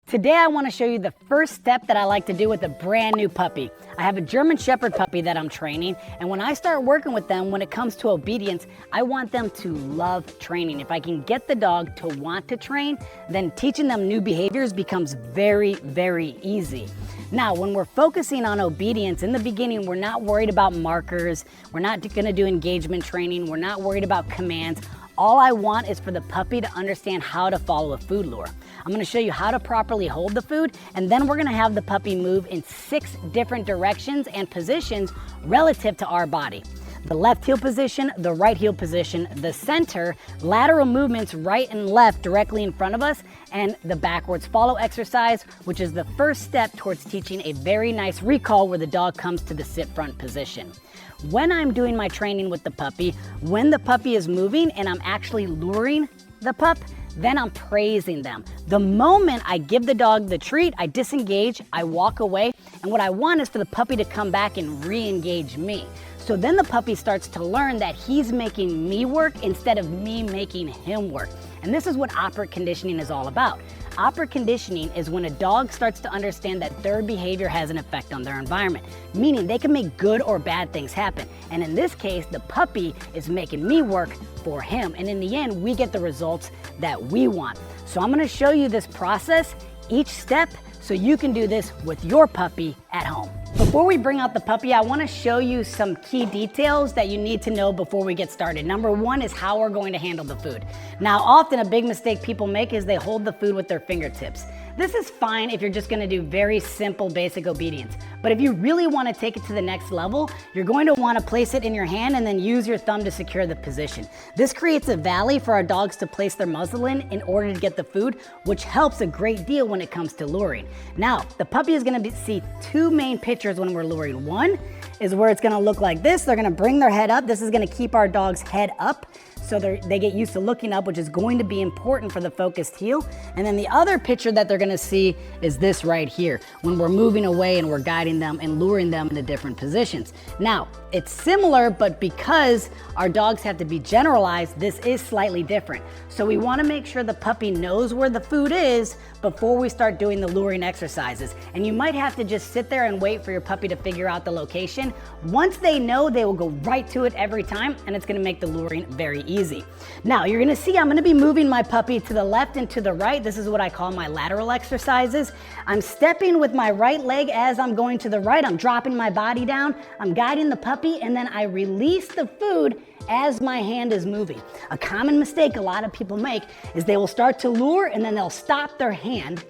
Today I want to show you the first step that I like to do with a brand new puppy. I have a German Shepherd puppy that I'm training, and when I start working with them, when it comes to obedience, I want them to love training. If I can get the dog to want to train, then teaching them new behaviors becomes very, very easy. Now, when we're focusing on obedience, in the beginning, we're not worried about markers, we're not going to do engagement training, we're not worried about commands. All I want is for the puppy to understand how to follow a food lure. I'm going to show you how to properly hold the food, and then we're going to have the puppy move in 6 different directions and positions relative to our body. The left heel position, the right heel position, the center, lateral movements right and left directly in front of us, and the backwards follow exercise, which is the first step towards teaching a very nice recall where the dog comes to the sit front position. When I'm doing my training with the puppy, when the puppy is moving and I'm actually luring the pup, then I'm praising them. The moment I give the dog the treat, I disengage, I walk away, and what I want is for the puppy to come back and re-engage me. So then the puppy starts to learn that he's making me work instead of me making him work. And this is what operant conditioning is all about. Operant conditioning is when a dog starts to understand that their behavior has an effect on their environment, meaning they can make good or bad things happen. And in this case, the puppy is making me work for him. And in the end, we get the results that we want. So I'm gonna show you this process, each step, so you can do this with your puppy at home. Before we bring out the puppy, I want to show you some key details that you need to know before we get started. Number 1 is how we're going to handle the food. Now, often a big mistake people make is they hold the food with their fingertips. This is fine if you're just going to do very simple, basic obedience. But if you really want to take it to the next level, you're going to want to place it in your hand and then use your thumb to secure the position. This creates a valley for our dogs to place their muzzle in order to get the food, which helps a great deal when it comes to luring. Now, the puppy is going to see 2 main pictures when we're luring. One is where it's going to look like this. They're going to bring their head up. This is going to keep our dog's head up, so they get used to looking up, which is going to be important for the focused heel. And then the other picture that they're gonna see is this right here, when we're moving away and we're guiding them and luring them into different positions. Now, it's similar, but because our dogs have to be generalized, this is slightly different. So we wanna make sure the puppy knows where the food is before we start doing the luring exercises. And you might have to just sit there and wait for your puppy to figure out the location. Once they know, they will go right to it every time, and it's gonna make the luring very easy. Now, you're gonna see I'm gonna be moving my puppy to the left and to the right. This is what I call my lateral exercises. I'm stepping with my right leg as I'm going to the right. I'm dropping my body down. I'm guiding the puppy, and then I release the food as my hand is moving. A common mistake a lot of people make is they will start to lure and then they'll stop their hand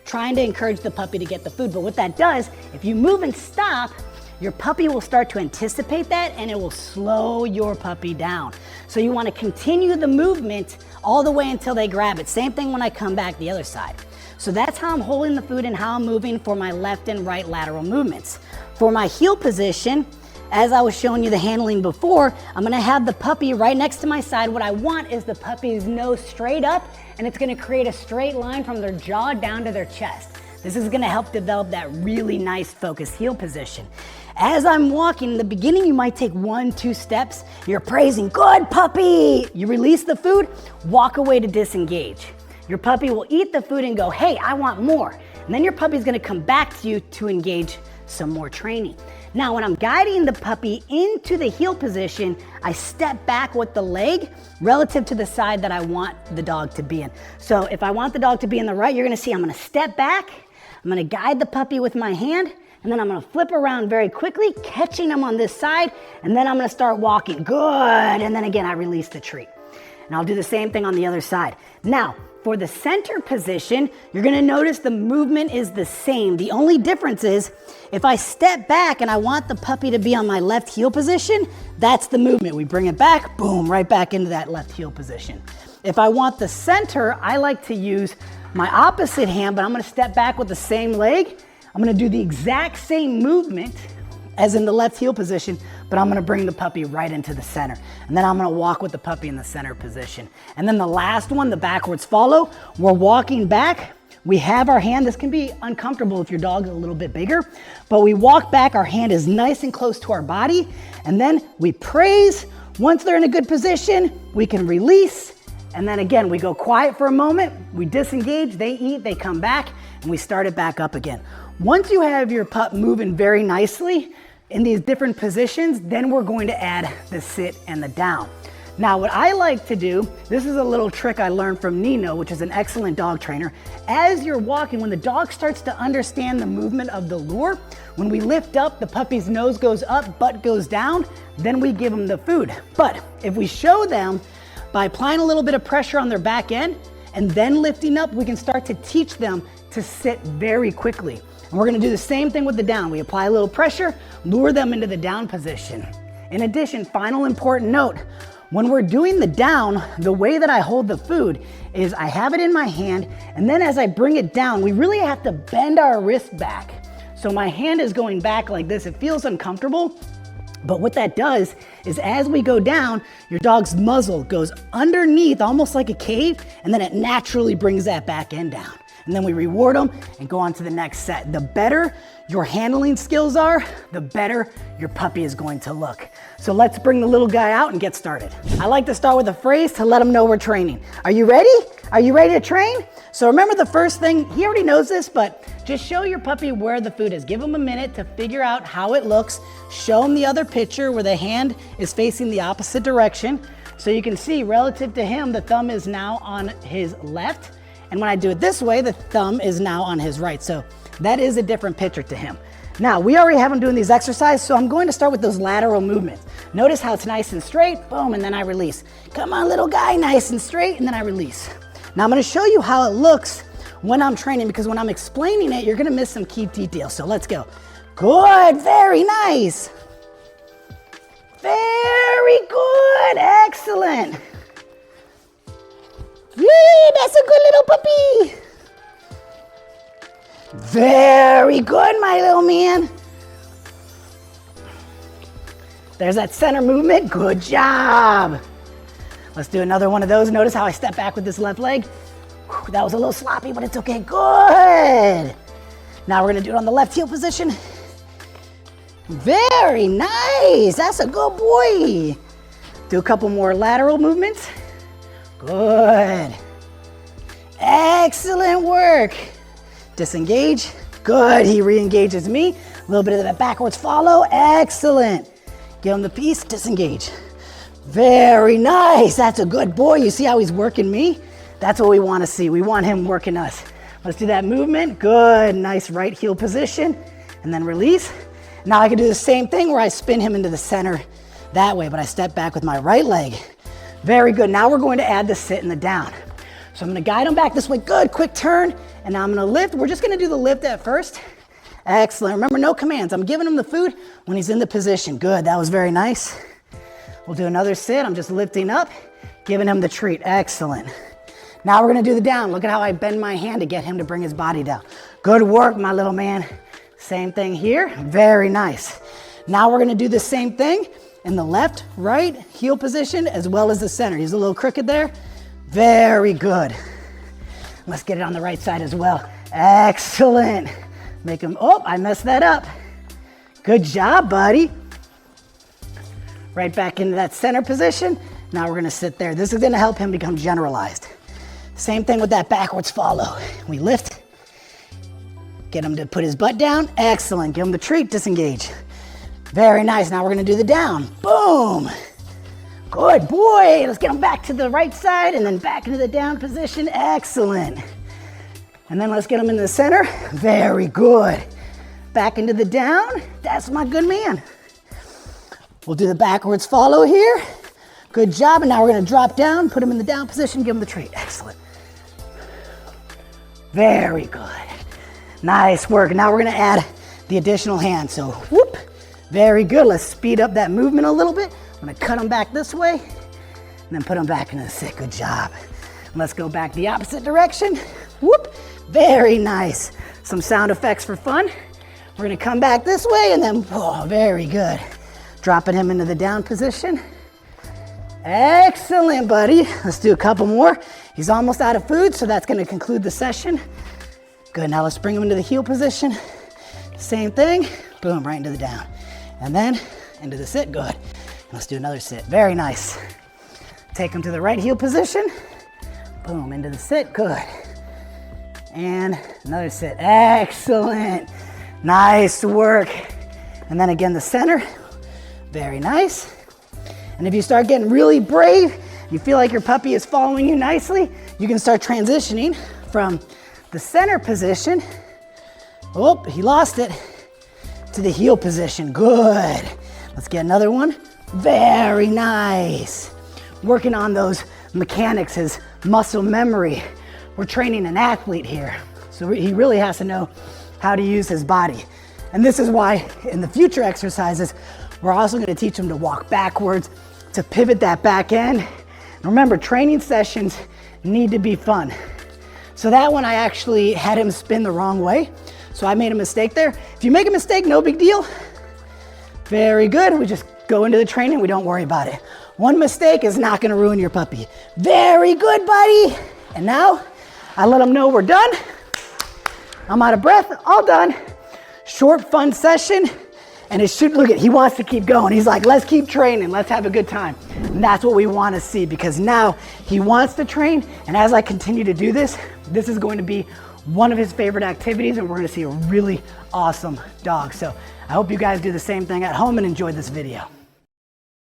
trying to encourage the puppy to get the food. But what that does, if you move and stop, your puppy will start to anticipate that and it will slow your puppy down. So you want to continue the movement all the way until they grab it. Same thing when I come back the other side. So that's how I'm holding the food and how I'm moving for my left and right lateral movements. For my heel position, as I was showing you the handling before, I'm gonna have the puppy right next to my side. What I want is the puppy's nose straight up, and it's gonna create a straight line from their jaw down to their chest. This is gonna help develop that really nice focused heel position. As I'm walking, in the beginning, you might take 1-2 steps. You're praising, good puppy. You release the food, walk away to disengage. Your puppy will eat the food and go, hey, I want more. And then your puppy's gonna come back to you to engage some more training. Now, when I'm guiding the puppy into the heel position, I step back with the leg relative to the side that I want the dog to be in. So if I want the dog to be in the right, you're gonna see I'm gonna step back, I'm gonna guide the puppy with my hand, and then I'm gonna flip around very quickly, catching them on this side, and then I'm gonna start walking. Good, and then again, I release the treat. And I'll do the same thing on the other side. Now, for the center position, you're gonna notice the movement is the same. The only difference is if I step back and I want the puppy to be on my left heel position, that's the movement. We bring it back, boom, right back into that left heel position. If I want the center, I like to use my opposite hand, but I'm gonna step back with the same leg. I'm gonna do the exact same movement as in the left heel position, but I'm gonna bring the puppy right into the center. And then I'm gonna walk with the puppy in the center position. And then the last one, the backwards follow, we're walking back. We have our hand, this can be uncomfortable if your dog's a little bit bigger, but we walk back, our hand is nice and close to our body, and then we praise. Once they're in a good position, we can release, and then again, we go quiet for a moment, we disengage, they eat, they come back, and we start it back up again. Once you have your pup moving very nicely in these different positions, then we're going to add the sit and the down. Now, what I like to do, this is a little trick I learned from Nino, which is an excellent dog trainer. As you're walking, when the dog starts to understand the movement of the lure, when we lift up, the puppy's nose goes up, butt goes down, then we give them the food. But if we show them by applying a little bit of pressure on their back end and then lifting up, we can start to teach them to sit very quickly. And we're gonna do the same thing with the down. We apply a little pressure, lure them into the down position. In addition, final important note, when we're doing the down, the way that I hold the food is I have it in my hand, and then as I bring it down, we really have to bend our wrist back. So my hand is going back like this. It feels uncomfortable, but what that does is as we go down, your dog's muzzle goes underneath, almost like a cave, and then it naturally brings that back end down. And then we reward them and go on to the next set. The better your handling skills are, the better your puppy is going to look. So let's bring the little guy out and get started. I like to start with a phrase to let him know we're training. Are you ready? Are you ready to train? So remember the first thing, he already knows this, but just show your puppy where the food is. Give him a minute to figure out how it looks. Show him the other picture where the hand is facing the opposite direction. So you can see relative to him, the thumb is now on his left. And when I do it this way, the thumb is now on his right. So that is a different picture to him. Now, we already have him doing these exercises, so I'm going to start with those lateral movements. Notice how it's nice and straight, boom, and then I release. Come on, little guy, nice and straight, and then I release. Now, I'm gonna show you how it looks when I'm training, because when I'm explaining it, you're gonna miss some key details. So let's go. Good, very nice. Very good, excellent. Yay, that's a good little puppy. Very good, my little man. There's that center movement, good job. Let's do another one of those. Notice how I step back with this left leg. Whew, that was a little sloppy, but it's okay, good. Now we're gonna do it on the left heel position. Very nice, that's a good boy. Do a couple more lateral movements. Good. Excellent work. Disengage. Good. He re-engages me. A little bit of that backwards follow. Excellent. Give him the piece. Disengage. Very nice. That's a good boy. You see how he's working me? That's what we want to see. We want him working us. Let's do that movement. Good. Nice right heel position. And then release. Now I can do the same thing where I spin him into the center that way, but I step back with my right leg. Very good. Now we're going to add the sit and the down. So I'm going to guide him back this way. Good. Quick turn. And now I'm going to lift. We're just going to do the lift at first. Excellent. Remember, no commands. I'm giving him the food when he's in the position. Good. That was very nice. We'll do another sit. I'm just lifting up, giving him the treat. Excellent. Now we're going to do the down. Look at how I bend my hand to get him to bring his body down. Good work, my little man. Same thing here. Very nice. Now we're going to do the same thing in the left, right, heel position, as well as the center. He's a little crooked there. Very good. Let's get it on the right side as well. Excellent. Make him, oh, I messed that up. Good job, buddy. Right back into that center position. Now we're gonna sit there. This is gonna help him become generalized. Same thing with that backwards follow. We lift, get him to put his butt down. Excellent, give him the treat, disengage. Very nice, now we're gonna do the down. Boom. Good boy, let's get him back to the right side and then back into the down position. Excellent. And then let's get him in the center. Very good. Back into the down. That's my good man. We'll do the backwards follow here. Good job, and now we're gonna drop down, put him in the down position, give him the treat. Excellent. Very good. Nice work. Now we're gonna add the additional hand. So whoop, very good. Let's speed up that movement a little bit. I'm gonna cut him back this way and then put him back into the sit. Good job. Let's go back the opposite direction. Whoop, very nice. Some sound effects for fun. We're gonna come back this way and then, oh, very good. Dropping him into the down position. Excellent, buddy. Let's do a couple more. He's almost out of food, so that's gonna conclude the session. Good, now let's bring him into the heel position. Same thing, boom, right into the down. And then into the sit, good. Let's do another sit, very nice. Take him to the right heel position. Boom, into the sit, good. And another sit. Excellent. Nice work. And then again, the center. Very nice. And if you start getting really brave, you feel like your puppy is following you nicely, you can start transitioning from the center position. Oh, he lost it. To the heel position. Good. Let's get another one. Very nice. Working on those mechanics, his muscle memory. We're training an athlete here, so he really has to know how to use his body. And this is why in the future exercises, we're also going to teach him to walk backwards, to pivot that back end. And remember, training sessions need to be fun. So that one I actually had him spin the wrong way, so I made a mistake there. If you make a mistake, no big deal. Very good. We just go into the training, we don't worry about it. One mistake is not going to ruin your puppy. Very good, buddy. And now I let him know we're done. I'm out of breath, all done. Short, fun session. And it should, look at, he wants to keep going. He's like, let's keep training, let's have a good time. And that's what we want to see, because now he wants to train. And as I continue to do this, this is going to be one of his favorite activities, and we're going to see a really awesome dog. So I hope you guys do the same thing at home and enjoy this video.